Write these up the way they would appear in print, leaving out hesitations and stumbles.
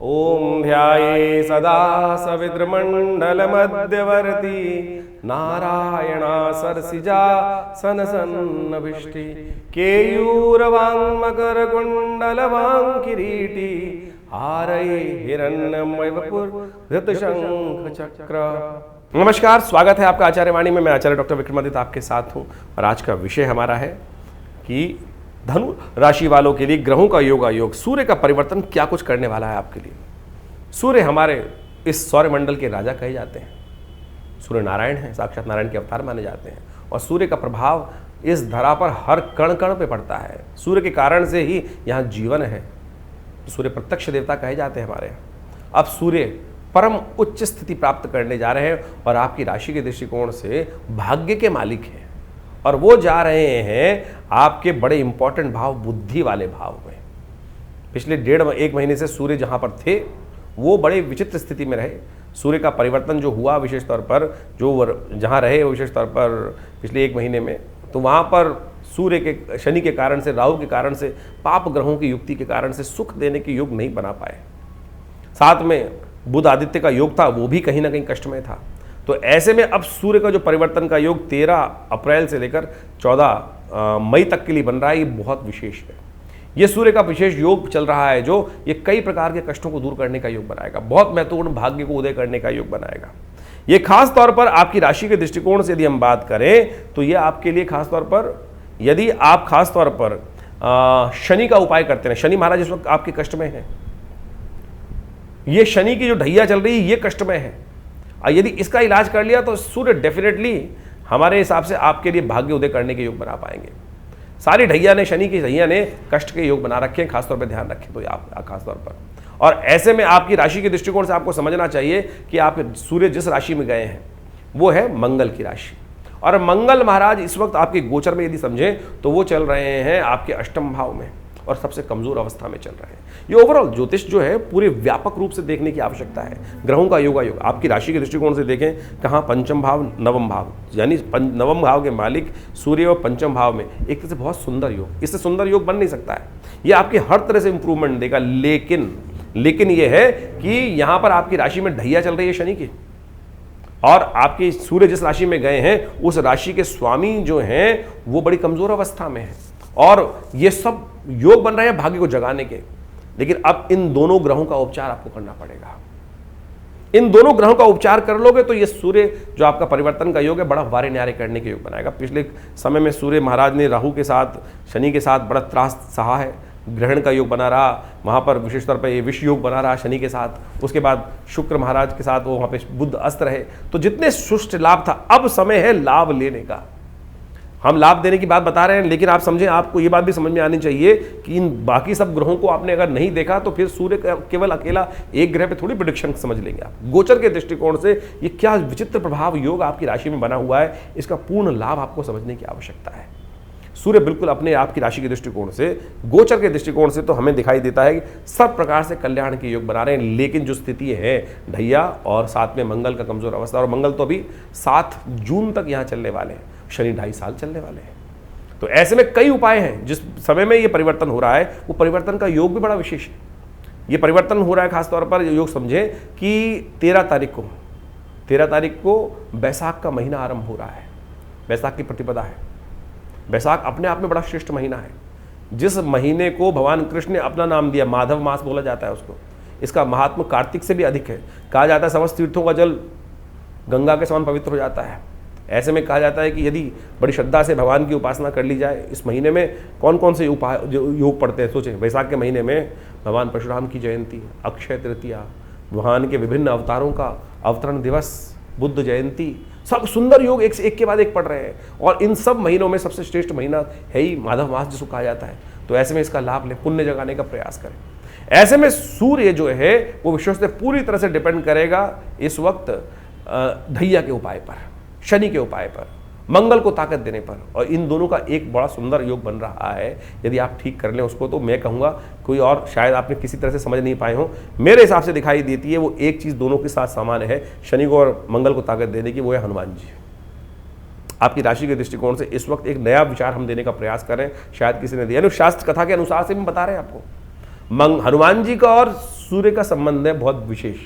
ओम ध्याये सदा सविद्रमण्डलमध्यवर्ती नारायणा सरसिजा सनसन्नभिष्टि केयूरवाङ्मकरकुण्डलवाङ्किरीटी हारये हिरण्यमयवपुर्धृतशङ्खचक्र। नमस्कार, स्वागत है आपका आचार्य वाणी में। मैं आचार्य डॉक्टर विक्रमादित्य आपके साथ हूँ और आज का विषय हमारा है कि धनु राशि वालों के लिए ग्रहों का योग सूर्य का परिवर्तन क्या कुछ करने वाला है आपके लिए। सूर्य हमारे इस सौरमंडल के राजा कहे जाते हैं। सूर्य नारायण हैं, साक्षात नारायण के अवतार माने जाते हैं और सूर्य का प्रभाव इस धरा पर हर कण कण पे पड़ता है। सूर्य के कारण से ही यहाँ जीवन है। सूर्य प्रत्यक्ष देवता कहे जाते हैं हमारे यहाँ। अब सूर्य परम उच्च स्थिति प्राप्त करने जा रहे हैं और आपकी राशि के दृष्टिकोण से भाग्य के मालिक हैं और वो जा रहे हैं आपके बड़े इंपॉर्टेंट भाव, बुद्धि वाले भाव में। पिछले 1.5 महीने से सूर्य जहां पर थे वो बड़े विचित्र स्थिति में रहे। सूर्य का परिवर्तन जो हुआ विशेष तौर पर, जो जहां रहे वो विशेष तौर पर पिछले 1 महीने में, तो वहां पर सूर्य के, शनि के कारण से, राहु के कारण से, पाप ग्रहों की युक्ति के कारण से सुख देने के योग नहीं बना पाए। साथ में बुध आदित्य का योग था, वो भी कहीं ना कहीं कष्टमय था। तो ऐसे में अब सूर्य का जो परिवर्तन का योग 13 अप्रैल से लेकर 14 मई तक के लिए बन रहा है, ये बहुत विशेष है। ये सूर्य का विशेष योग चल रहा है जो ये कई प्रकार के कष्टों को दूर करने का योग बनाएगा, बहुत महत्वपूर्ण भाग्य को उदय करने का योग बनाएगा। ये खास तौर पर आपकी राशि के दृष्टिकोण से यदि हम बात करें तो ये आपके लिए खास तौर पर, यदि आप खास तौर पर शनि का उपाय करते हैं, शनि महाराज इस वक्त आपके कष्ट में है, ये शनि की जो ढैया चल रही है ये कष्ट में है। यदि इसका इलाज कर लिया तो सूर्य डेफिनेटली हमारे हिसाब से आपके लिए भाग्य उदय करने के योग बना पाएंगे। सारी ढैया ने, शनि की ढैया ने कष्ट के योग बना रखे हैं, खासतौर पर ध्यान रखें तो आप खासतौर पर। और ऐसे में आपकी राशि के दृष्टिकोण से आपको समझना चाहिए कि आप सूर्य जिस राशि में गए हैं वो है मंगल की राशि, और मंगल महाराज इस वक्त आपके गोचर में यदि समझें तो वो चल रहे हैं आपके अष्टम भाव में और सबसे कमजोर अवस्था में चल रहे हैं। ये ओवरऑल ज्योतिष जो है पूरे व्यापक रूप से देखने की आवश्यकता है। ग्रहों का योग आपकी राशि के दृष्टिकोण से देखें, कहाँ पंचम भाव, नवम भाव, यानी नवम भाव के मालिक सूर्य और पंचम भाव में एक तरह से बहुत सुंदर योग, इससे सुंदर योग बन नहीं सकता है। ये आपकी हर तरह से इंप्रूवमेंट देगा, लेकिन ये है कि यहाँ पर आपकी राशि में ढैया चल रही है शनि की, और आपकी सूर्य जिस राशि में गए हैं उस राशि के स्वामी जो हैं वो बड़ी कमजोर अवस्था में है, और ये सब योग बन रहे हैं भाग्य को जगाने के। लेकिन अब इन दोनों ग्रहों का उपचार आपको करना पड़ेगा। इन दोनों ग्रहों का उपचार कर लोगे तो ये सूर्य जो आपका परिवर्तन का योग है बड़ा वारे न्यारे करने के योग बनाएगा। पिछले समय में सूर्य महाराज ने राहु के साथ, शनि के साथ बड़ा त्रास सहा है, ग्रहण का योग बना रहा, वहाँ पर विशेष तौर पर ये विष योग बना रहा शनि के साथ। उसके बाद शुक्र महाराज के साथ वो वहाँ पे बुध अस्त रहे, तो जितने सुष्ट लाभ था, अब समय है लाभ लेने का। हम लाभ देने की बात बता रहे हैं, लेकिन आप समझें, आपको ये बात भी समझ में आनी चाहिए कि इन बाकी सब ग्रहों को आपने अगर नहीं देखा तो फिर सूर्य का केवल अकेला एक ग्रह पे थोड़ी प्रेडिक्शन समझ लेंगे आप। गोचर के दृष्टिकोण से ये क्या विचित्र प्रभाव योग आपकी राशि में बना हुआ है, इसका पूर्ण लाभ आपको समझने की आवश्यकता है। सूर्य बिल्कुल अपने आपकी राशि के दृष्टिकोण से, गोचर के दृष्टिकोण से तो हमें दिखाई देता है कि सब प्रकार से कल्याण के योग बना रहे हैं, लेकिन जो स्थिति है ढैया और साथ में मंगल का कमजोर अवस्था, और मंगल तो अभी 7 जून तक यहाँ चलने वाले हैं, शनि 2.5 साल चलने वाले हैं। तो ऐसे में कई उपाय हैं। जिस समय में ये परिवर्तन हो रहा है वो परिवर्तन का योग भी बड़ा विशेष है। ये परिवर्तन हो रहा है खासतौर पर योग समझें कि 13 तारीख को बैसाख का महीना आरंभ हो रहा है। बैसाख की प्रतिपदा है। बैसाख अपने आप में बड़ा श्रेष्ठ महीना है, जिस महीने को भगवान कृष्ण ने अपना नाम दिया, माधव मास बोला जाता है उसको। इसका महात्मा कार्तिक से भी अधिक है। कहा जाता है समस्त तीर्थों का जल गंगा के समान पवित्र हो जाता है। ऐसे में कहा जाता है कि यदि बड़ी श्रद्धा से भगवान की उपासना कर ली जाए, इस महीने में कौन कौन से उपाय जो योग पड़ते हैं सोचें। वैशाख के महीने में भगवान परशुराम की जयंती, अक्षय तृतीया, भगवान के विभिन्न अवतारों का अवतरण दिवस, बुद्ध जयंती, सब सुंदर योग एक से एक के बाद एक पड़ रहे हैं। और इन सब महीनों में सबसे श्रेष्ठ महीना है ही माधव मास जिसको कहा जाता है। तो ऐसे में इसका लाभ लें, पुण्य जगाने का प्रयास करें। ऐसे में सूर्य जो है वो विश्व से पूरी तरह से डिपेंड करेगा इस वक्त ढैया के उपाय पर, शनि के उपाय पर, मंगल को ताकत देने पर, और इन दोनों का एक बड़ा सुंदर योग बन रहा है। यदि आप ठीक कर लें उसको तो मैं कहूँगा कोई और शायद आपने किसी तरह से समझ नहीं पाए हो, मेरे हिसाब से दिखाई देती है वो एक चीज़ दोनों के साथ सामान्य है, शनि को और मंगल को ताकत देने की, वो है हनुमान जी। आपकी राशि के दृष्टिकोण से इस वक्त एक नया विचार हम देने का प्रयास करें, शायद किसी ने दिया, शास्त्र कथा के अनुसार से हम बता रहे हैं आपको। हनुमान जी का और सूर्य का संबंध है बहुत विशेष,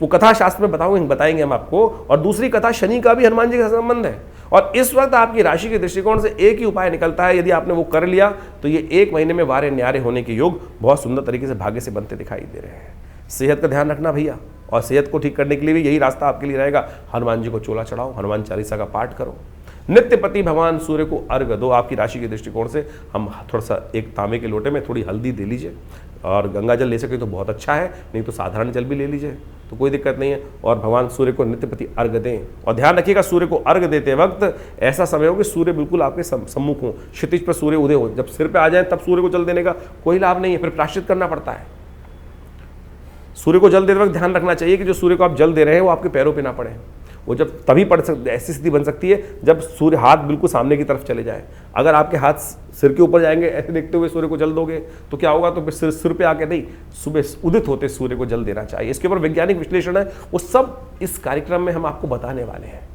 वो कथा शास्त्र में बताएंगे हम आपको। और दूसरी कथा शनि का भी हनुमान जी का संबंध है। और इस वक्त आपकी राशि के दृष्टिकोण से एक ही उपाय निकलता है, यदि आपने वो कर लिया तो ये 1 महीने में वारे न्यारे होने के योग बहुत सुंदर तरीके से भाग्य से बनते दिखाई दे रहे हैं। सेहत का ध्यान रखना भैया, और सेहत को ठीक करने के लिए भी यही रास्ता आपके लिए रहेगा। हनुमान जी को चोला चढ़ाओ, हनुमान चालीसा का पाठ करो, नित्यपति भगवान सूर्य को अर्घ दो। आपकी राशि के दृष्टिकोण से हम थोड़ा सा एक तांबे के लोटे में थोड़ी हल्दी दे लीजिए, और गंगा जल ले सके तो बहुत अच्छा है, नहीं तो साधारण जल भी ले लीजिए तो कोई दिक्कत नहीं है। और भगवान सूर्य को नित्यपति अर्घ दें। और ध्यान रखिएगा, सूर्य को अर्घ देते वक्त ऐसा समय हो कि सूर्य बिल्कुल आपके सम्मुख हो, क्षितिज पर सूर्य उदय हो। जब सिर पे आ जाए तब सूर्य को जल देने का कोई लाभ नहीं है, फिर प्रायश्चित करना पड़ता है। सूर्य को जल देते वक्त ध्यान रखना चाहिए कि जो सूर्य को आप जल दे रहे हैं वो आपके पैरों पे ना पड़े। वो जब तभी पड़ सकती, ऐसी स्थिति बन सकती है जब सूर्य हाथ बिल्कुल सामने की तरफ चले जाए। अगर आपके हाथ सिर के ऊपर जाएंगे, ऐसे देखते हुए सूर्य को जल दोगे तो क्या होगा, तो फिर सिर पे आके नहीं, सुबह उदित होते सूर्य को जल देना चाहिए। इसके ऊपर वैज्ञानिक विश्लेषण है, वो सब इस कार्यक्रम में हम आपको बताने वाले हैं।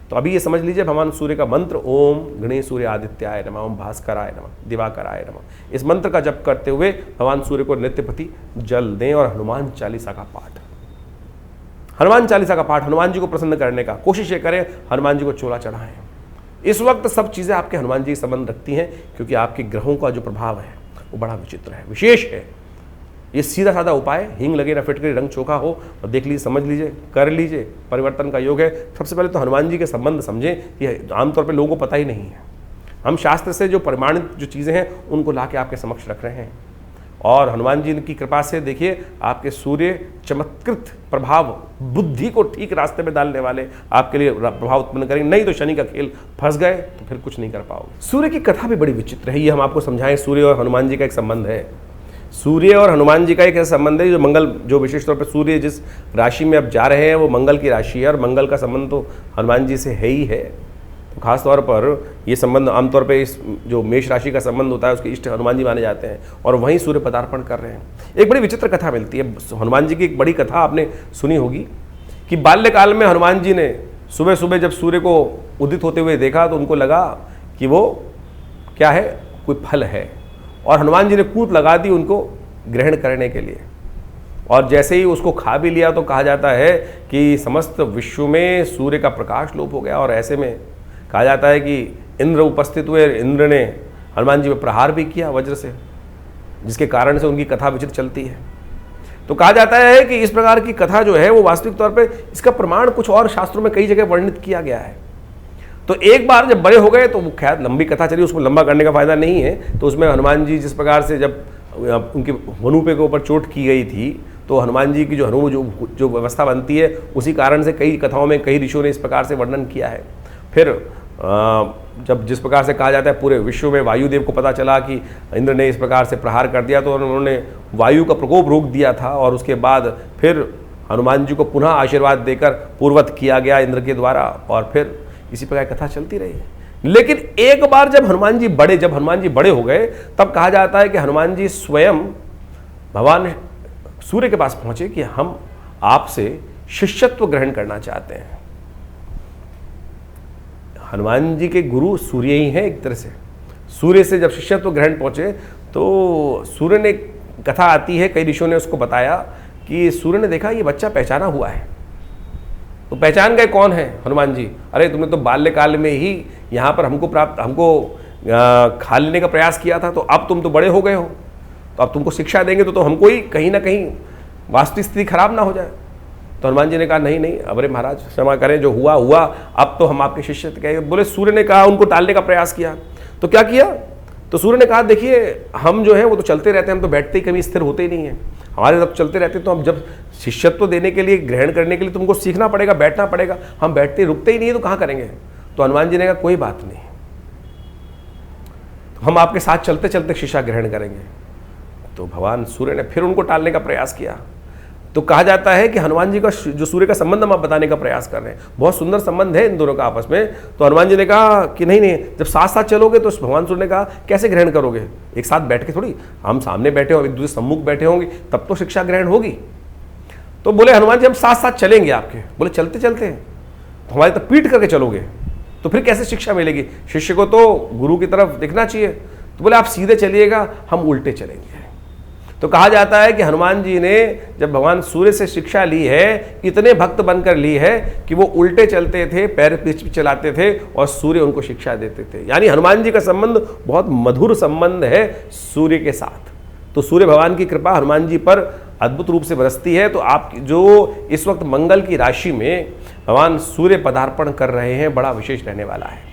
तो अभी ये समझ लीजिए, भगवान सूर्य का मंत्र ओम गणेश सूर्य आदित्याय नमः, ओम भास्कराय नमः, दिवाकराय नमः, इस मंत्र का जप करते हुए भगवान सूर्य को नित्यपति जल दें। और हनुमान चालीसा का पाठ, हनुमान चालीसा का पाठ, हनुमान जी को प्रसन्न करने का कोशिश ये करें, हनुमान जी को चोला चढ़ाएं। इस वक्त सब चीज़ें आपके हनुमान जी से संबंध रखती हैं, क्योंकि आपके ग्रहों का जो प्रभाव है वो बड़ा विचित्र है, विशेष है। ये सीधा साधा उपाय, हींग लगे ना फिटकरी, रंग चोखा हो, और देख लीजिए, समझ लीजिए, कर लीजिए, परिवर्तन का योग है। सबसे पहले तो हनुमान जी के संबंध समझें, ये आमतौर पर लोगों को पता ही नहीं है। हम शास्त्र से जो प्रमाणित जो चीज़ें हैं उनको ला के आपके समक्ष रख रहे हैं। और हनुमान जी की कृपा से देखिए, आपके सूर्य चमत्कृत प्रभाव, बुद्धि को ठीक रास्ते में डालने वाले आपके लिए प्रभाव उत्पन्न करेंगे। नहीं तो शनि का खेल फंस गए तो फिर कुछ नहीं कर पाओगे। सूर्य की कथा भी बड़ी विचित्र है, ये हम आपको समझाएं। सूर्य और हनुमान जी का एक संबंध है, सूर्य और हनुमान जी का एक ऐसा संबंध है जो मंगल, जो विशेष तौर पर सूर्य जिस राशि में अब जा रहे हैं वो मंगल की राशि है, और मंगल का संबंध तो हनुमान जी से है ही है। तो खास तौर पर ये संबंध आमतौर पे इस जो मेष राशि का संबंध होता है उसके इष्ट हनुमान जी माने जाते हैं, और वहीं सूर्य पदार्पण कर रहे हैं। एक बड़ी विचित्र कथा मिलती है हनुमान जी की, एक बड़ी कथा आपने सुनी होगी कि बाल्यकाल में हनुमान जी ने सुबह सुबह जब सूर्य को उदित होते हुए देखा तो उनको लगा कि वो क्या है, कोई फल है, और हनुमान जी ने कूद लगा दी उनको ग्रहण करने के लिए। और जैसे ही उसको खा भी लिया तो कहा जाता है कि समस्त विश्व में सूर्य का प्रकाश लोप हो गया, और ऐसे में कहा जाता है कि इंद्र उपस्थित हुए, इंद्र ने हनुमान जी पर प्रहार भी किया वज्र से, जिसके कारण से उनकी कथा विचित्र चलती है। तो कहा जाता है कि इस प्रकार की कथा जो है वो वास्तविक तौर पे इसका प्रमाण कुछ और शास्त्रों में कई जगह वर्णित किया गया है। तो एक बार जब बड़े हो गए तो वो खैर लंबी कथा चली, उसको लंबा करने का फायदा नहीं है। तो उसमें हनुमान जी जिस प्रकार से जब उनके हनुपे के ऊपर चोट की गई थी, तो हनुमान जी की जो हनु जो व्यवस्था बनती है उसी कारण से कई कथाओं में कई ऋषियों ने इस प्रकार से वर्णन किया है। फिर जब जिस प्रकार से कहा जाता है पूरे विश्व में वायुदेव को पता चला कि इंद्र ने इस प्रकार से प्रहार कर दिया, तो उन्होंने वायु का प्रकोप रोक दिया था, और उसके बाद फिर हनुमान जी को पुनः आशीर्वाद देकर पूर्वत किया गया इंद्र के द्वारा, और फिर इसी प्रकार कथा चलती रही। लेकिन एक बार जब हनुमान जी बड़े हो गए, तब कहा जाता है कि हनुमान जी स्वयं भगवान सूर्य के पास पहुंचे कि हम आपसे शिष्यत्व ग्रहण करना चाहते हैं। हनुमान जी के गुरु सूर्य ही हैं एक तरह से। सूर्य से जब शिष्यत्व ग्रहण पहुंचे तो सूर्य ने, कथा आती है, कई ऋषियों ने उसको बताया कि सूर्य ने देखा ये बच्चा पहचाना हुआ है। तो पहचान गए कौन है हनुमान जी, अरे तुमने तो बाल्यकाल में ही यहाँ पर हमको खा लेने का प्रयास किया था, तो अब तुम तो बड़े हो गए हो, तो अब तुमको शिक्षा देंगे तो हमको ही कहीं ना कहीं वास्तविक स्थिति खराब ना हो जाए। तो हनुमान जी ने कहा नहीं नहीं, अरे महाराज क्षमा करें, जो हुआ हुआ, अब तो हम आपके शिष्य थे। बोले सूर्य ने कहा, उनको टालने का प्रयास किया, तो क्या किया, तो सूर्य ने कहा देखिए हम जो है वो तो चलते रहते हैं, हम तो बैठते ही कभी स्थिर होते ही नहीं हैं, हमारे जब चलते रहते हैं, तो हम जब शिष्यत्व देने के लिए, ग्रहण करने के लिए तुमको सीखना पड़ेगा, बैठना पड़ेगा, हम बैठते रुकते ही नहीं है तो कहाँ करेंगे। तो हनुमान जी ने कहा कोई बात नहीं, तो हम आपके साथ चलते चलते शिक्षा ग्रहण करेंगे। तो भगवान सूर्य ने फिर उनको टालने का प्रयास किया। तो कहा जाता है कि हनुमान जी का जो सूर्य का संबंध हम आप बताने का प्रयास कर रहे हैं, बहुत सुंदर संबंध है इन दोनों का आपस में। तो हनुमान जी ने कहा कि नहीं नहीं, जब साथ साथ चलोगे तो भगवान सूर्य ने कहा कैसे ग्रहण करोगे, एक साथ बैठ के थोड़ी, हम सामने बैठे हो, एक दूसरे सम्मुख बैठे होंगे तब तो शिक्षा ग्रहण होगी। तो बोले हनुमान जी हम साथ साथ चलेंगे आपके। बोले चलते चलते तो हमारी तो पीठ करके चलोगे तो फिर कैसे शिक्षा मिलेगी, शिष्य को तो गुरु की तरफ दिखना चाहिए। तो बोले आप सीधे चलिएगा, हम उल्टे चलेंगे। तो कहा जाता है कि हनुमान जी ने जब भगवान सूर्य से शिक्षा ली है, इतने भक्त बनकर ली है कि वो उल्टे चलते थे, पैर पीछे चलाते थे और सूर्य उनको शिक्षा देते थे। यानी हनुमान जी का संबंध बहुत मधुर संबंध है सूर्य के साथ। तो सूर्य भगवान की कृपा हनुमान जी पर अद्भुत रूप से बरसती है। तो आप जो इस वक्त मंगल की राशि में भगवान सूर्य पदार्पण कर रहे हैं, बड़ा विशेष रहने वाला है।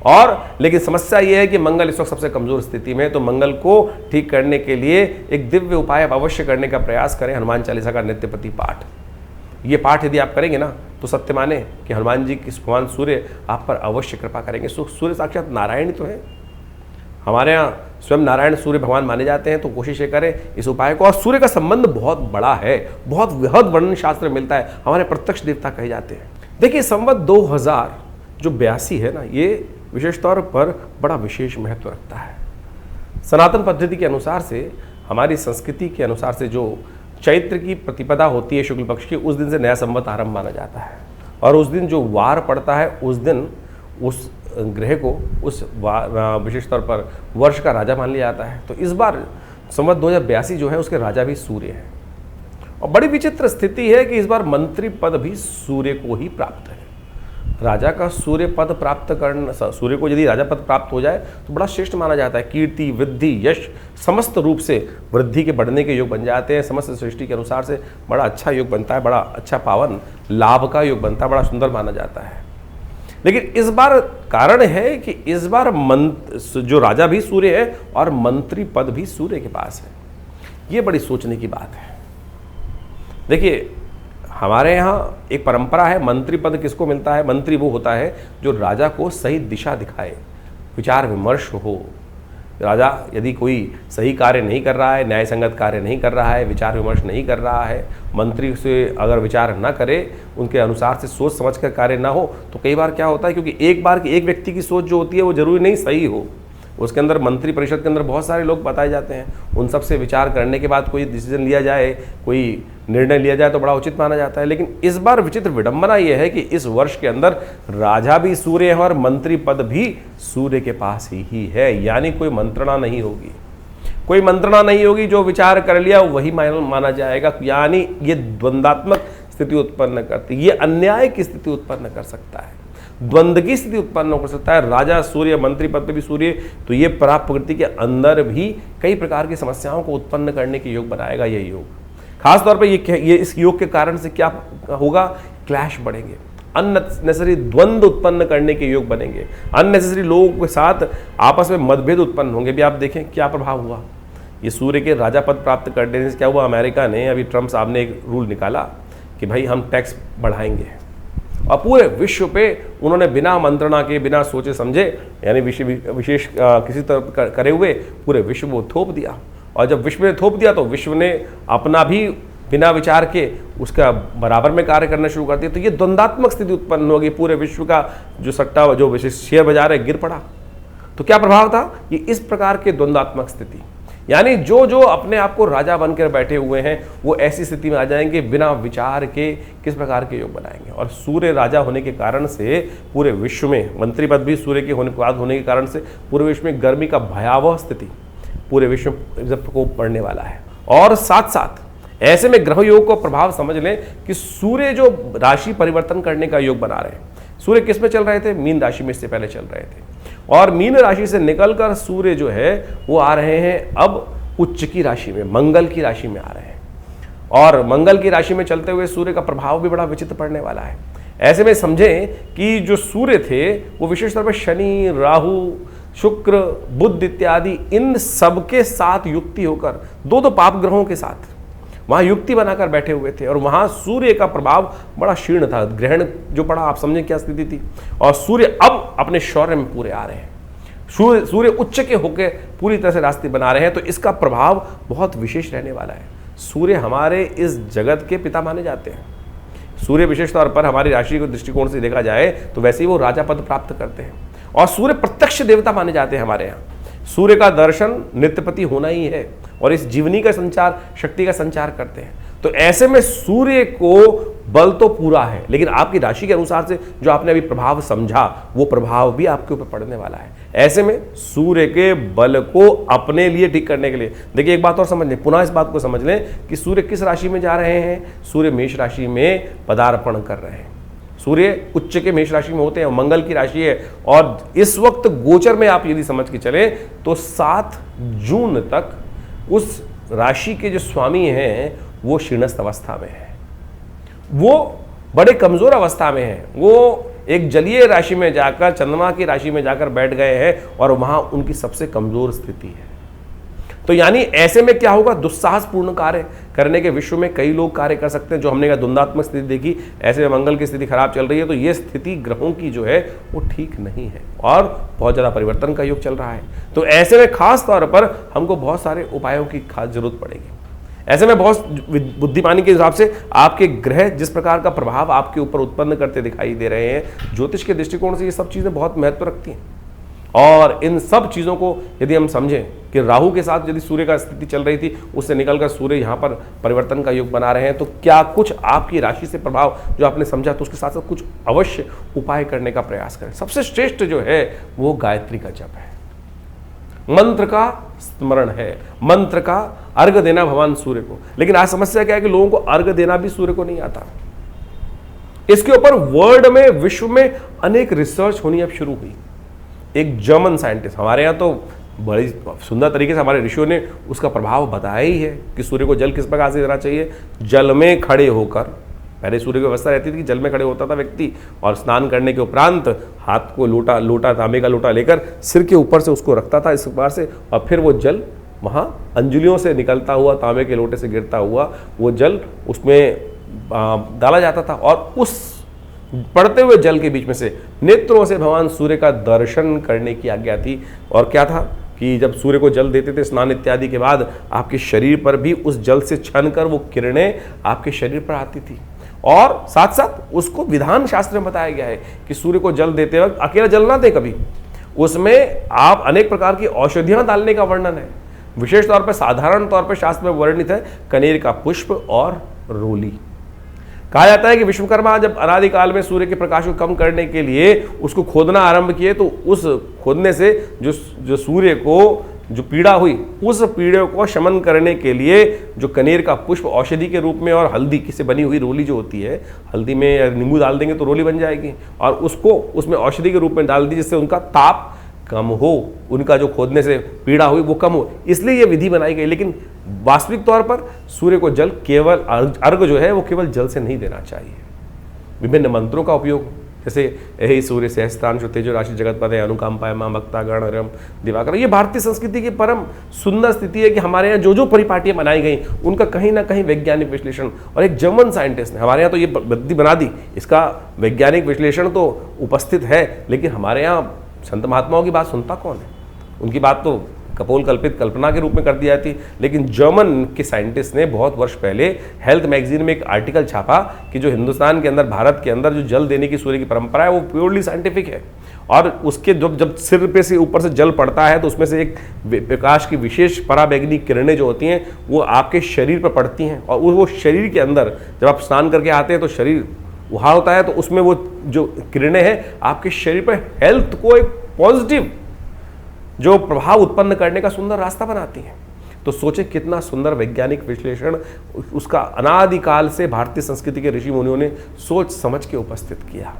और लेकिन समस्या यह है कि मंगल इस वक्त सबसे कमजोर स्थिति में है, तो मंगल को ठीक करने के लिए एक दिव्य उपाय आप अवश्य करने का प्रयास करें, हनुमान चालीसा का नित्यप्रति पाठ। ये पाठ यदि आप करेंगे ना, तो सत्य माने कि हनुमान जी की भगवान सूर्य आप पर अवश्य कृपा करेंगे। सूर्य साक्षात नारायण ही तो है, हमारे यहाँ स्वयं नारायण सूर्य भगवान माने जाते हैं। तो कोशिश ये करें इस उपाय को। और सूर्य का संबंध बहुत बड़ा है, बहुत वृहद वर्णन शास्त्र मिलता है, हमारे प्रत्यक्ष देवता कहे जाते हैं। देखिए संवत 2082 है ना, ये विशेष तौर पर बड़ा विशेष महत्व रखता है। सनातन पद्धति के अनुसार से, हमारी संस्कृति के अनुसार से, जो चैत्र की प्रतिपदा होती है शुक्ल पक्ष की, उस दिन से नया संवत आरंभ माना जाता है। और उस दिन जो वार पड़ता है, उस दिन उस ग्रह को उस विशेष तौर पर वर्ष का राजा मान लिया जाता है। तो इस बार संवत 2082 जो है उसके राजा भी सूर्य है। और बड़ी विचित्र स्थिति है कि इस बार मंत्री पद भी सूर्य को ही प्राप्त है। राजा का सूर्य पद प्राप्त करना, सूर्य को यदि राजा पद प्राप्त हो जाए तो बड़ा श्रेष्ठ माना जाता है। कीर्ति, वृद्धि, यश, समस्त रूप से वृद्धि के बढ़ने के योग बन जाते हैं। समस्त सृष्टि के अनुसार से बड़ा अच्छा योग बनता है, बड़ा अच्छा पावन लाभ का योग बनता है, बड़ा सुंदर माना जाता है। लेकिन इस बार कारण है कि इस बार जो राजा भी सूर्य है और मंत्री पद भी सूर्य के पास है। ये बड़ी सोचने की बात है। देखिए हमारे यहाँ एक परंपरा है, मंत्री पद किसको मिलता है? मंत्री वो होता है जो राजा को सही दिशा दिखाए, विचार विमर्श हो। राजा यदि कोई सही कार्य नहीं कर रहा है, न्याय संगत कार्य नहीं कर रहा है, विचार विमर्श नहीं कर रहा है, मंत्री से अगर विचार ना करे, उनके अनुसार से सोच समझ कर कार्य ना हो, तो कई बार क्या होता है, क्योंकि एक बार की एक व्यक्ति की सोच जो होती है वो जरूरी नहीं सही हो, उसके अंदर मंत्री परिषद के अंदर बहुत सारे लोग बताए जाते हैं, उन सब से विचार करने के बाद कोई डिसीजन लिया जाए, कोई निर्णय लिया जाए तो बड़ा उचित माना जाता है। लेकिन इस बार विचित्र विडंबना यह है कि इस वर्ष के अंदर राजा भी सूर्य है और मंत्री पद भी सूर्य के पास ही है। यानी कोई मंत्रणा नहीं होगी, कोई मंत्रणा नहीं होगी, जो विचार कर लिया वही माना जाएगा। यानी ये द्वंद्वात्मक स्थिति उत्पन्न करती, ये अन्याय की स्थिति उत्पन्न कर सकता है, द्वंद्व की स्थिति उत्पन्न कर सकता है। राजा सूर्य, मंत्री पद पे भी सूर्य, तो ये प्रकृति के अंदर भी कई प्रकार की समस्याओं को उत्पन्न करने के योग बनाएगा ये योग। खास तौर पे ये इस योग के कारण से क्या होगा, क्लैश बढ़ेंगे, अननेसेसरी द्वंद्व उत्पन्न करने के योग बनेंगे, अननेसेसरी लोगों के साथ आपस में मतभेद उत्पन्न होंगे। भी आप देखें क्या प्रभाव हुआ, ये सूर्य के राजा पद प्राप्त करने से क्या हुआ, अमेरिका ने, अभी ट्रम्प साहब ने एक रूल निकाला कि भाई हम टैक्स बढ़ाएंगे, और पूरे विश्व पे उन्होंने बिना मंत्रणा के, बिना सोचे समझे, यानी विशेष किसी तरह करे हुए पूरे विश्व को थोप दिया। और जब विश्व ने थोप दिया तो विश्व ने अपना भी बिना विचार के उसका बराबर में कार्य करना शुरू कर दिया। तो ये द्वंद्वात्मक स्थिति उत्पन्न होगी, पूरे विश्व का जो सट्टा, जो विशेष शेयर बाजार है, गिर पड़ा। तो क्या प्रभाव था, ये इस प्रकार के द्वंद्वात्मक स्थिति, यानी जो जो अपने आप को राजा बनकर बैठे हुए हैं वो ऐसी स्थिति में आ जाएंगे, बिना विचार के किस प्रकार के योग बनाएंगे। और सूर्य राजा होने के कारण से पूरे विश्व में, मंत्री पद भी सूर्य के होने के कारण से पूरे विश्व में गर्मी का भयावह स्थिति पूरे विश्व को पड़ने वाला है। और साथ साथ ऐसे में ग्रह योग को प्रभाव समझ लें कि सूर्य जो राशि परिवर्तन करने का योग बना रहे हैं, सूर्य किस में चल रहे थे, मीन राशि में इससे पहले चल रहे थे, और मीन राशि से निकलकर सूर्य जो है वो आ रहे हैं अब उच्च की राशि में, मंगल की राशि में आ रहे हैं। और मंगल की राशि में चलते हुए सूर्य का प्रभाव भी बड़ा विचित्र पड़ने वाला है। ऐसे में समझें कि जो सूर्य थे वो विशेष तौर पर शनि, राहु, शुक्र, बुध इत्यादि इन सबके साथ युक्ति होकर, दो पाप ग्रहों के साथ वहां युक्ति बनाकर बैठे हुए थे, और वहां सूर्य का प्रभाव बड़ा क्षीण था। ग्रहण जो पड़ा, आप समझें क्या स्थिति थी। और सूर्य अब अपने शौर्य में पूरे आ रहे हैं, सूर्य उच्च के होकर पूरी तरह से रास्ते बना रहे हैं। तो इसका प्रभाव बहुत विशेष रहने वाला है। सूर्य हमारे इस जगत के पिता माने जाते हैं। सूर्य विशेष तौर पर हमारी राशि के दृष्टिकोण से देखा जाए तो वैसे ही वो राजा पद प्राप्त करते हैं, और सूर्य प्रत्यक्ष देवता माने जाते हैं हमारे यहाँ। सूर्य का दर्शन नित्यपति होना ही है, और इस जीवनी का संचार, शक्ति का संचार करते हैं। तो ऐसे में सूर्य को बल तो पूरा है, लेकिन आपकी राशि के अनुसार से जो आपने अभी प्रभाव समझा वो प्रभाव भी आपके ऊपर पड़ने वाला है। ऐसे में सूर्य के बल को अपने लिए ठीक करने के लिए देखिए, एक बात और समझ लें, पुनः इस बात को समझ लें कि सूर्य किस राशि में जा रहे हैं। सूर्य मेष राशि में पदार्पण कर रहे हैं। सूर्य उच्च के मेष राशि में होते हैं, मंगल की राशि है, और इस वक्त गोचर में आप यदि समझ के चले तो 7 जून तक उस राशि के जो स्वामी हैं वो शीर्णस्थ अवस्था में है, वो बड़े कमजोर अवस्था में है। वो एक जलीय राशि में जाकर, चंद्रमा की राशि में जाकर बैठ गए हैं और वहां उनकी सबसे कमजोर स्थिति है। तो यानी ऐसे में क्या होगा, दुस्साहसपूर्ण कार्य करने के विश्व में कई लोग कार्य कर सकते हैं। जो हमने कहा द्वंद्वात्मक स्थिति देखी, ऐसे में मंगल की स्थिति खराब चल रही है, तो ये स्थिति ग्रहों की जो है वो ठीक नहीं है और बहुत ज़्यादा परिवर्तन का योग चल रहा है। तो ऐसे में खास तौर पर हमको बहुत सारे उपायों की खास जरूरत पड़ेगी। ऐसे में बहुत बुद्धिमानी के हिसाब से आपके ग्रह जिस प्रकार का प्रभाव आपके ऊपर उत्पन्न करते दिखाई दे रहे हैं, ज्योतिष के दृष्टिकोण से ये सब चीज़ें बहुत महत्व रखती हैं। और इन सब चीज़ों को यदि हम समझें कि राहु के साथ यदि सूर्य का स्थिति चल रही थी, उससे निकलकर सूर्य यहाँ पर परिवर्तन का योग बना रहे हैं, तो क्या कुछ आपकी राशि से प्रभाव जो आपने समझा, तो उसके साथ साथ कुछ अवश्य उपाय करने का प्रयास करें। सबसे श्रेष्ठ जो है वो गायत्री का जप है, मंत्र का स्मरण है, मंत्र का अर्घ देना भगवान सूर्य को। लेकिन आज समस्या क्या है कि लोगों को अर्घ देना भी सूर्य को नहीं आता। इसके ऊपर वर्ल्ड में, विश्व में अनेक रिसर्च होनी अब शुरू हुई। एक जर्मन साइंटिस्ट, हमारे यहाँ तो बड़ी सुंदर तरीके से हमारे ऋषियों ने उसका प्रभाव बताया ही है कि सूर्य को जल किस प्रकार से देना चाहिए। जल में खड़े होकर, पहले सूर्य की व्यवस्था रहती थी कि जल में खड़े होता था व्यक्ति, और स्नान करने के उपरांत हाथ को लोटा तांबे का लोटा लेकर सिर के ऊपर से उसको रखता था इस प्रकार से, और फिर वो जल वहाँ अंजुलियों से निकलता हुआ, तांबे के लोटे से गिरता हुआ वो जल उसमें डाला जाता था, और उस पड़ते हुए जल के बीच में से नेत्रों से भगवान सूर्य का दर्शन करने की आज्ञा थी। और क्या था कि जब सूर्य को जल देते थे स्नान इत्यादि के बाद, आपके शरीर पर भी उस जल से छन कर वो किरणें आपके शरीर पर आती थी। और साथ साथ उसको विधान शास्त्र में बताया गया है कि सूर्य को जल देते वक्त अकेला जल ना दे कभी, उसमें आप अनेक प्रकार की औषधियां डालने का वर्णन है। विशेष तौर पर, साधारण तौर पर शास्त्र में वर्णित है कनेर का पुष्प और रोली। कहा जाता है कि विश्वकर्मा जब अनादिकाल में सूर्य के प्रकाश को कम करने के लिए उसको खोदना आरंभ किए, तो उस खोदने से जो सूर्य को जो पीड़ा हुई, उस पीड़े को शमन करने के लिए जो कनेर का पुष्प औषधि के रूप में और हल्दी से बनी हुई रोली जो होती है, हल्दी में नींबू डाल देंगे तो रोली बन जाएगी, और उसको उसमें औषधि के रूप में डाल दी जिससे उनका ताप कम हो, उनका जो खोदने से पीड़ा हुई वो कम हो, इसलिए ये विधि बनाई गई। लेकिन वास्तविक तौर पर सूर्य को जल केवल अर्घ जो है वो केवल जल से नहीं देना चाहिए। विभिन्न मंत्रों का उपयोग, जैसे यही सूर्य सहस्त्रांशु तेजो राशि जगतपते अनुकंपाय मां भक्ता गण रम दिवाकर, ये भारतीय संस्कृति की परम सुंदर स्थिति है कि हमारे यहाँ जो जो परिपाटियाँ बनाई गई उनका कहीं ना कहीं वैज्ञानिक विश्लेषण, और एक जर्मन साइंटिस्ट ने हमारे यहाँ तो ये बुद्धि बना दी, इसका वैज्ञानिक विश्लेषण तो उपस्थित है, लेकिन हमारे यहाँ संत महात्माओं की बात सुनता कौन है? उनकी बात तो कपोल कल्पित कल्पना के रूप में कर दी जाती। लेकिन जर्मन के साइंटिस्ट ने बहुत वर्ष पहले हेल्थ मैगजीन में एक आर्टिकल छापा कि जो हिंदुस्तान के अंदर, भारत के अंदर जो जल देने की सूर्य की परंपरा है वो प्योरली साइंटिफिक है, और उसके जब सिर पे से ऊपर से जल पड़ता है तो उसमें से एक प्रकाश की विशेष पराबैंगनी किरणें जो होती हैं वो आपके शरीर पर पड़ती हैं, और वो शरीर के अंदर जब आप स्नान करके आते हैं तो शरीर वहाँ होता है, तो उसमें वो जो किरणें हैं आपके शरीर पर हेल्थ को एक पॉजिटिव जो प्रभाव उत्पन्न करने का सुंदर रास्ता बनाती हैं। तो सोचे कितना सुंदर वैज्ञानिक विश्लेषण उसका अनादिकाल से भारतीय संस्कृति के ऋषि मुनियों ने सोच समझ के उपस्थित किया,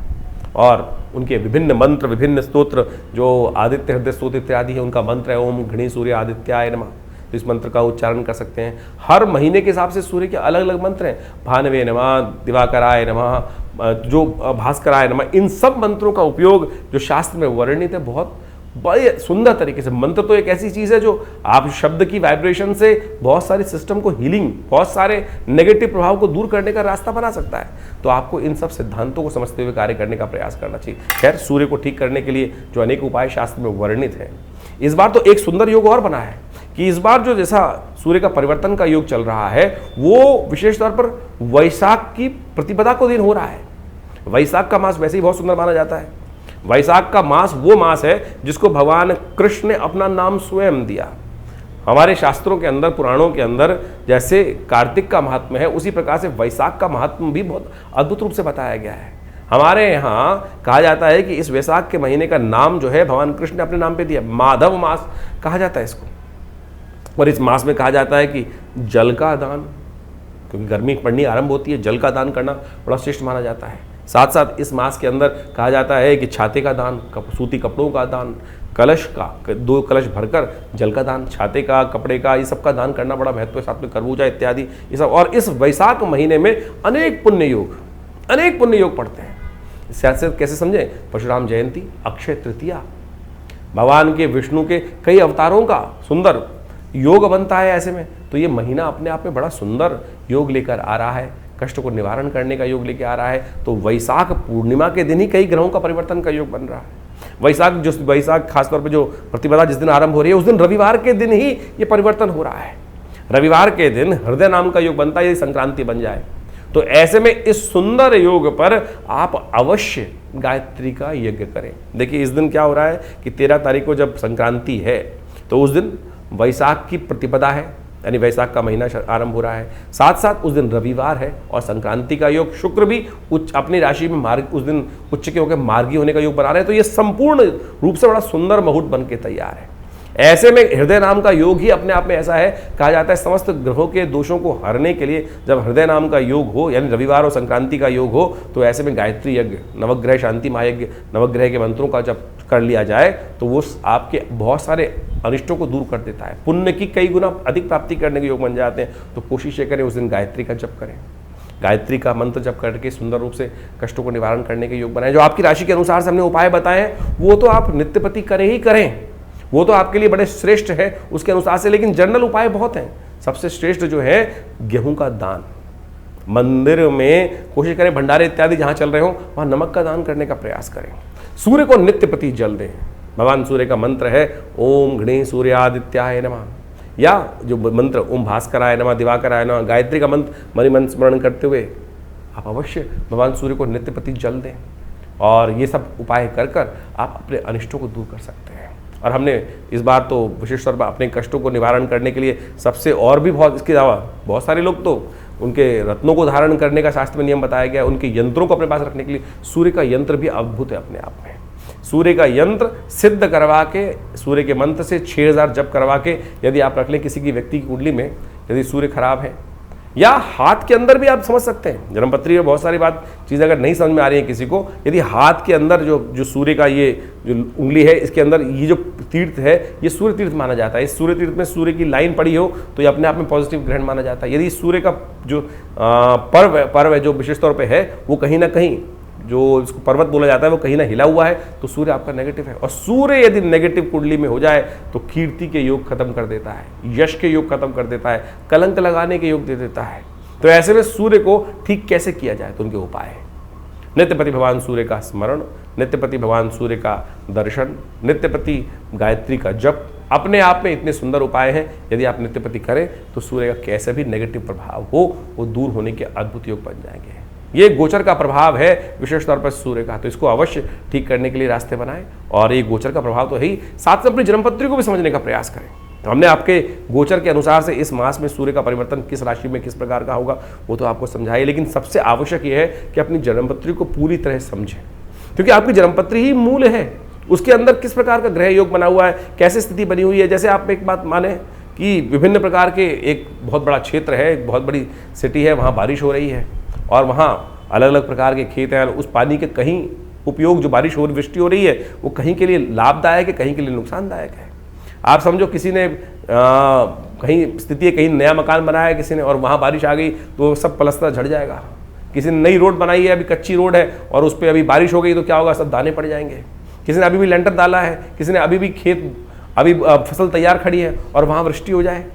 और उनके विभिन्न मंत्र, विभिन्न स्तोत्र, जो आदित्य हृदय स्तोत्र इत्यादि है, उनका मंत्र है ओम घृणी सूर्य आदित्याय नमः। तो इस मंत्र का उच्चारण कर सकते हैं। हर महीने के हिसाब से सूर्य के अलग अलग मंत्र हैं, भानवे नमः, दिवाकराय नमः, जो भास्कराय नमः। इन सब मंत्रों का उपयोग जो शास्त्र में वर्णित है बहुत बड़े सुंदर तरीके से। मंत्र तो एक ऐसी चीज़ है जो आप शब्द की वाइब्रेशन से बहुत सारे सिस्टम को हीलिंग, बहुत सारे नेगेटिव प्रभाव को दूर करने का रास्ता बना सकता है। तो आपको इन सब सिद्धांतों को समझते हुए कार्य करने का प्रयास करना चाहिए। खैर, सूर्य को ठीक करने के लिए जो अनेक उपाय शास्त्र में वर्णित हैं, इस बार तो एक सुंदर योग और बना है कि इस बार जो जैसा सूर्य का परिवर्तन का योग चल रहा है वो विशेष तौर पर वैशाख की प्रतिपदा को दिन हो रहा है। वैशाख का मास वैसे ही बहुत सुंदर माना जाता है। वैशाख का मास वो मास है जिसको भगवान कृष्ण ने अपना नाम स्वयं दिया। हमारे शास्त्रों के अंदर, पुराणों के अंदर जैसे कार्तिक का महात्म्य है, उसी प्रकार से वैशाख का महात्म्य भी बहुत अद्भुत रूप से बताया गया है। हमारे यहाँ कहा जाता है कि इस वैशाख के महीने का नाम जो है भगवान कृष्ण ने अपने नाम पे दिया, माधव मास कहा जाता है इसको। और इस मास में कहा जाता है कि जल का दान, क्योंकि गर्मी पड़नी आरंभ होती है, जल का दान करना बड़ा श्रेष्ठ माना जाता है। साथ साथ इस मास के अंदर कहा जाता है कि छाते का दान, सूती कपड़ों का दान, कलश का 2 कलश भरकर जल का दान, छाते का, कपड़े का, ये सब का दान करना बड़ा महत्व है। साथ में खरबूजा इत्यादि ये सब। और इस वैशाख महीने में अनेक पुण्य योग पड़ते हैं। इससे कैसे समझें? परशुराम जयंती, अक्षय तृतीया, भगवान के विष्णु के कई अवतारों का सुंदर योग बनता है। ऐसे में तो ये महीना अपने आप में बड़ा सुंदर योग लेकर आ रहा है, कष्ट को निवारण करने का योग लेकर आ रहा है। तो वैशाख पूर्णिमा के दिन ही कई ग्रहों का परिवर्तन का योग बन रहा है। वैशाख खासतौर पे जो प्रतिपदा जिस दिन आरंभ हो रही है, उस दिन रविवार के दिन ही ये परिवर्तन हो रहा है। रविवार के दिन हृदय नाम का योग बनता है, यदि संक्रांति बन जाए तो। ऐसे में इस सुंदर योग पर आप अवश्य गायत्री का यज्ञ करें। देखिए इस दिन क्या हो रहा है कि 13 तारीख को जब संक्रांति है तो उस दिन वैशाख की प्रतिपदा है, यानी वैशाख का महीना आरंभ हो रहा है। साथ साथ उस दिन रविवार है और संक्रांति का योग, शुक्र भी उच्च अपनी राशि में मार्ग उस दिन उच्च के होकर मार्गी होने का योग बना रहे हैं। तो ये संपूर्ण रूप से बड़ा सुंदर मुहूर्त बन के तैयार है। ऐसे में हृदय नाम का योग ही अपने आप में ऐसा है, कहा जाता है समस्त ग्रहों के दोषों को हरने के लिए जब हृदय नाम का योग हो, यानी रविवार और संक्रांति का योग हो, तो ऐसे में गायत्री यज्ञ, नवग्रह शांति महायज्ञ, नवग्रह के मंत्रों का जब कर लिया जाए तो वो आपके बहुत सारे अनिष्टों को दूर कर देता है। पुण्य की कई गुना अधिक प्राप्ति करने के योग बन जाते हैं। तो कोशिश ये करें उस दिन गायत्री का जप करें, गायत्री का मंत्र जप करके सुंदर रूप से कष्टों को निवारण करने के योग बनाएं। जो आपकी राशि के अनुसार से हमने उपाय बताए हैं वो तो आप नित्यप्रति करें ही करें, वो तो आपके लिए बड़े श्रेष्ठ है उसके अनुसार से। लेकिन जनरल उपाय बहुत हैं। सबसे श्रेष्ठ जो है गेहूं का दान, मंदिर में कोशिश करें, भंडारे इत्यादि जहां चल रहे हो वहां नमक का दान करने का प्रयास करें। सूर्य को नित्य प्रति जल दें। भगवान सूर्य का मंत्र है ओम गणे सूर्यादित्याय नमः, या जो मंत्र ओम भास्कराय नमः, दिवाकराय नमः, गायत्री का मंत्र मणिमंत्र स्मरण करते हुए आप अवश्य भगवान सूर्य को नित्य प्रति जल दें। और ये सब उपाय कर कर आप अपने अनिष्टों को दूर कर सकते हैं। और हमने इस बार तो विशेष तौर पर अपने कष्टों को निवारण करने के लिए सबसे और भी बहुत, इसके अलावा बहुत सारे लोग तो उनके रत्नों को धारण करने का शास्त्र में नियम बताया गया, उनके यंत्रों को अपने पास रखने के लिए सूर्य का यंत्र भी अद्भुत है अपने आप में। सूर्य का यंत्र सिद्ध करवा के, सूर्य के मंत्र से 6000 जप करवा के यदि आप रख लें किसी की व्यक्ति की कुंडली में, यदि सूर्य खराब है, या हाथ के अंदर भी आप समझ सकते हैं। जन्मपत्री में बहुत सारी बात चीज़ अगर नहीं समझ में आ रही है किसी को, यदि हाथ के अंदर जो सूर्य का ये जो उंगली है, इसके अंदर ये जो तीर्थ है ये सूर्य तीर्थ माना जाता है। इस सूर्य तीर्थ में सूर्य की लाइन पड़ी हो तो ये अपने आप में पॉजिटिव ग्रहण माना जाता है। यदि सूर्य का जो पर्व है जो विशेष तौर पर है वो कहीं ना कहीं, जो इसको पर्वत बोला जाता है, वो कहीं ना हिला हुआ है तो सूर्य आपका नेगेटिव है। और सूर्य यदि नेगेटिव कुंडली में हो जाए तो कीर्ति के योग खत्म कर देता है, यश के योग खत्म कर देता है, कलंक लगाने के योग दे देता है। तो ऐसे में सूर्य को ठीक कैसे किया जाए तो उनके उपाय है नित्यपति भगवान सूर्य का स्मरण, नित्यपति भगवान सूर्य का दर्शन, नित्यपति गायत्री का जप। अपने आप में इतने सुंदर उपाय हैं, यदि आप नित्यपति करें तो सूर्य का कैसे भी नेगेटिव प्रभाव हो वो दूर होने के अद्भुत योग बन जाएंगे। ये गोचर का प्रभाव है विशेष तौर पर सूर्य का, तो इसको अवश्य ठीक करने के लिए रास्ते बनाएं। और ये गोचर का प्रभाव तो है ही, साथ में अपनी जन्मपत्री को भी समझने का प्रयास करें। तो हमने आपके गोचर के अनुसार से इस मास में सूर्य का परिवर्तन किस राशि में किस प्रकार का होगा वो तो आपको समझाइए, लेकिन सबसे आवश्यक ये है कि अपनी जन्मपत्री को पूरी तरह समझें, क्योंकि आपकी जन्मपत्री ही मूल है। उसके अंदर किस प्रकार का ग्रह योग बना हुआ है, कैसे स्थिति बनी हुई है। जैसे आप एक बात माने कि विभिन्न प्रकार के, एक बहुत बड़ा क्षेत्र है, एक बहुत बड़ी सिटी है, वहाँ बारिश हो रही है और वहाँ अलग अलग प्रकार के खेत हैं। उस पानी के कहीं उपयोग, जो बारिश हो रही, वृष्टि हो रही है, वो कहीं के लिए लाभदायक है, कहीं के लिए नुकसानदायक है। आप समझो किसी ने कहीं स्थिति है, कहीं नया मकान बनाया है किसी ने और वहाँ बारिश आ गई तो सब पलस्तर झड़ जाएगा। किसी ने नई रोड बनाई है, अभी कच्ची रोड है और उस पर अभी बारिश हो गई तो क्या होगा, सब दाने पड़ जाएंगे। किसी ने अभी भी लेंटर डाला है, किसी ने अभी भी खेत, अभी फसल तैयार खड़ी है और वहाँ वृष्टि हो जाए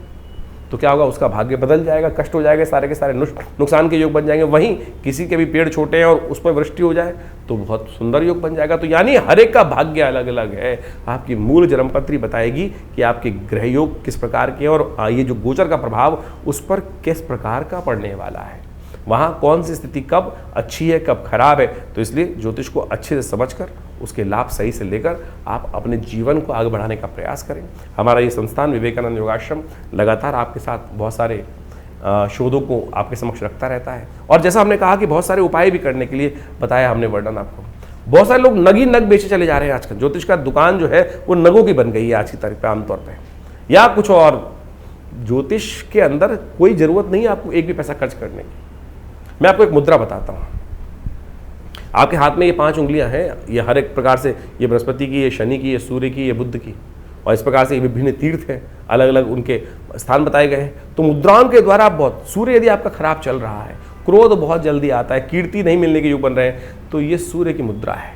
तो क्या होगा, उसका भाग्य बदल जाएगा, कष्ट हो जाएगा, सारे के सारे नुकसान के योग बन जाएंगे। वहीं किसी के भी पेड़ छोटे हैं और उस पर वृष्टि हो जाए तो बहुत सुंदर योग बन जाएगा। तो यानी हर एक का भाग्य अलग अलग है। आपकी मूल जन्मपत्री बताएगी कि आपके ग्रह योग किस प्रकार के और ये जो गोचर का प्रभाव उस पर किस प्रकार का पड़ने वाला है, वहाँ कौन सी स्थिति कब अच्छी है कब खराब है। तो इसलिए ज्योतिष को अच्छे से समझकर उसके लाभ सही से लेकर आप अपने जीवन को आगे बढ़ाने का प्रयास करें। हमारा ये संस्थान विवेकानंद योगाश्रम लगातार आपके साथ बहुत सारे शोधों को आपके समक्ष रखता रहता है। और जैसा हमने कहा कि बहुत सारे उपाय भी करने के लिए बताया हमने वर्णन आपको। बहुत सारे लोग नग ही नग बेचे चले जा रहे हैं आजकल। ज्योतिष का दुकान जो है वो नगों की बन गई है आज की तारीख पे आमतौर पे, या कुछ और। ज्योतिष के अंदर कोई ज़रूरत नहीं है आपको एक भी पैसा खर्च करने की। मैं आपको एक मुद्रा बताता हूँ। आपके हाथ में ये 5 उंगलियां हैं, ये हर एक प्रकार से, ये बृहस्पति की, ये शनि की, ये सूर्य की, ये बुध की, और इस प्रकार से ये विभिन्न तीर्थ हैं, अलग अलग उनके स्थान बताए गए हैं। तो मुद्राओं के द्वारा बहुत, सूर्य यदि आपका खराब चल रहा है, क्रोध बहुत जल्दी आता है, कीर्ति नहीं मिलने के योग बन रहे हैं, तो ये सूर्य की मुद्रा है।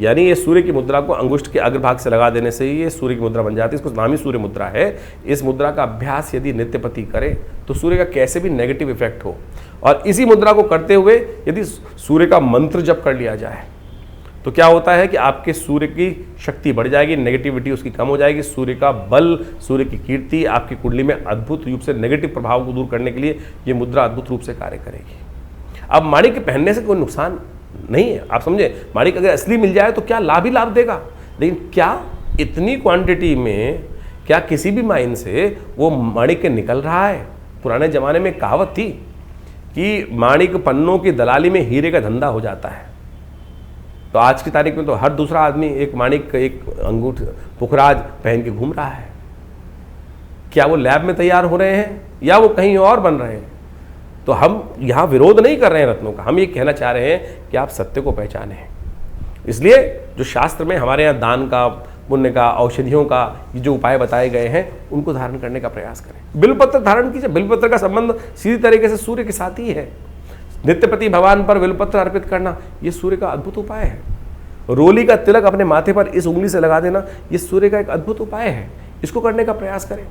यानी ये सूर्य की मुद्रा को अंगुष्ठ के अग्रभाग से लगा देने से ही ये सूर्य की मुद्रा बन जाती है। इसको नाम ही सूर्य मुद्रा है। इस मुद्रा का अभ्यास यदि नित्यपति करे तो सूर्य का कैसे भी नेगेटिव इफेक्ट हो, और इसी मुद्रा को करते हुए यदि सूर्य का मंत्र जप कर लिया जाए तो क्या होता है कि आपके सूर्य की शक्ति बढ़ जाएगी, नेगेटिविटी उसकी कम हो जाएगी। सूर्य का बल, सूर्य की कीर्ति आपकी कुंडली में अद्भुत रूप से नेगेटिव प्रभाव को दूर करने के लिए ये मुद्रा अद्भुत रूप से कार्य करेगी। अब माणिक पहनने से कोई नुकसान नहीं है, आप समझे। माणिक अगर असली मिल जाए तो क्या लाभ ही लाभ देगा, लेकिन क्या इतनी क्वांटिटी में क्या किसी भी माइन से वो माणिक निकल रहा है? पुराने जमाने में कहावत थी कि माणिक पन्नों की दलाली में हीरे का धंधा हो जाता है। तो आज की तारीख में तो हर दूसरा आदमी एक माणिक, एक अंगूठ, पुखराज पहन के घूम रहा है। क्या वो लैब में तैयार हो रहे हैं या वो कहीं और बन रहे हैं? तो हम यहाँ विरोध नहीं कर रहे हैं रत्नों का, हम ये कहना चाह रहे हैं कि आप सत्य को पहचानें। इसलिए जो शास्त्र में हमारे यहाँ दान का, पुण्य का, औषधियों का ये जो उपाय बताए गए हैं उनको धारण करने का प्रयास करें। बिल्वपत्र धारण कीजिए। बिल्वपत्र का संबंध सीधी तरीके से सूर्य के साथ ही है। नित्यपति भगवान पर बिल्वपत्र अर्पित करना ये सूर्य का अद्भुत उपाय है। रोली का तिलक अपने माथे पर इस उंगली से लगा देना ये सूर्य का एक अद्भुत उपाय है। इसको करने का प्रयास करें।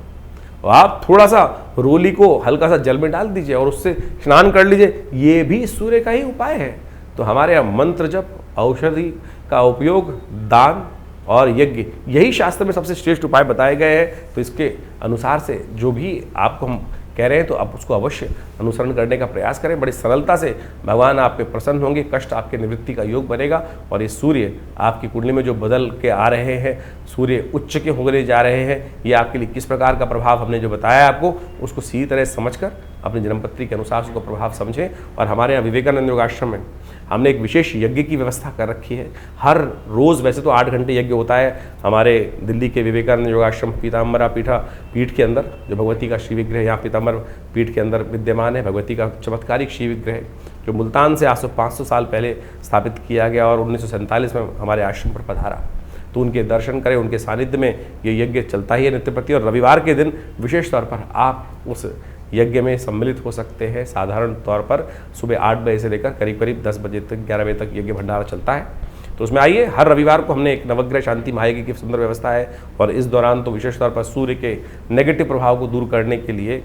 आप थोड़ा सा रोली को हल्का सा जल में डाल दीजिए और उससे स्नान कर लीजिए, ये भी सूर्य का ही उपाय है। तो हमारे यहाँ मंत्र जप, औषधि का उपयोग, दान और यज्ञ, यही शास्त्र में सबसे श्रेष्ठ उपाय बताए गए हैं। तो इसके अनुसार से जो भी आपको हम कह रहे हैं तो आप उसको अवश्य अनुसरण करने का प्रयास करें। बड़ी सरलता से भगवान आप पे प्रसन्न होंगे, कष्ट आपके निवृत्ति का योग बनेगा। और ये सूर्य आपकी कुंडली में जो बदल के आ रहे हैं, सूर्य उच्च के होने जा रहे हैं, ये आपके लिए किस प्रकार का प्रभाव हमने जो बताया आपको, उसको सीधी तरह समझकर अपनी जन्मपत्री के अनुसार उसका प्रभाव समझें। और हमारे यहाँ विवेकानंद योगाश्रम में हमने एक विशेष यज्ञ की व्यवस्था कर रखी है। हर रोज़ वैसे तो 8 घंटे यज्ञ होता है हमारे दिल्ली के विवेकानंद योगाश्रम पीताम्बरा पीठ के अंदर, जो भगवती का श्री विग्रह यहाँ पीताम्बर पीठ के अंदर विद्यमान है। भगवती का चमत्कारिक श्री विग्रह जो मुल्तान से आज से 500 साल पहले स्थापित किया गया और 1947 में हमारे आश्रम पर पधारा। तो उनके दर्शन करें, उनके सानिध्य में ये यज्ञ चलता ही है नित्य प्रति। और रविवार के दिन विशेष तौर पर आप उस यज्ञ में सम्मिलित हो सकते हैं। साधारण तौर पर सुबह 8 बजे से लेकर करीब करीब 10 बजे तक, 11 बजे तक यज्ञ भंडारा चलता है। तो उसमें आइए। हर रविवार को हमने एक नवग्रह शांति महायज्ञ की सुंदर व्यवस्था है। और इस दौरान तो विशेष तौर पर सूर्य के नेगेटिव प्रभाव को दूर करने के लिए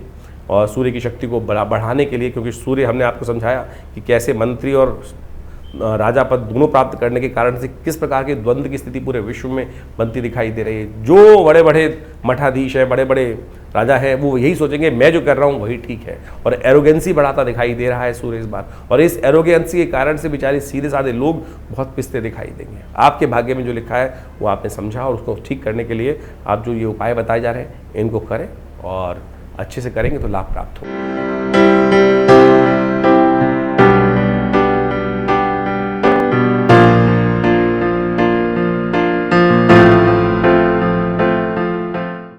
और सूर्य की शक्ति को बढ़ाने के लिए, क्योंकि सूर्य, हमने आपको समझाया कि कैसे मंत्री और राजा पद दोनों प्राप्त करने के कारण से किस प्रकार के द्वंद्व की स्थिति पूरे विश्व में बनती दिखाई दे रही है। जो बड़े बड़े मठाधीश हैं, बड़े बड़े राजा हैं, वो यही सोचेंगे मैं जो कर रहा हूँ वही ठीक है। और एरोगेंसी बढ़ाता दिखाई दे रहा है सूर्य इस बार। और इस एरोगेंसी के कारण से बेचारे सीधे साधे लोग बहुत पिसते दिखाई देंगे। आपके भाग्य में जो लिखा है वो आपने समझा, और उसको ठीक करने के लिए आप जो ये उपाय बताए जा रहे हैं इनको करें, और अच्छे से करेंगे तो लाभ प्राप्त होगा।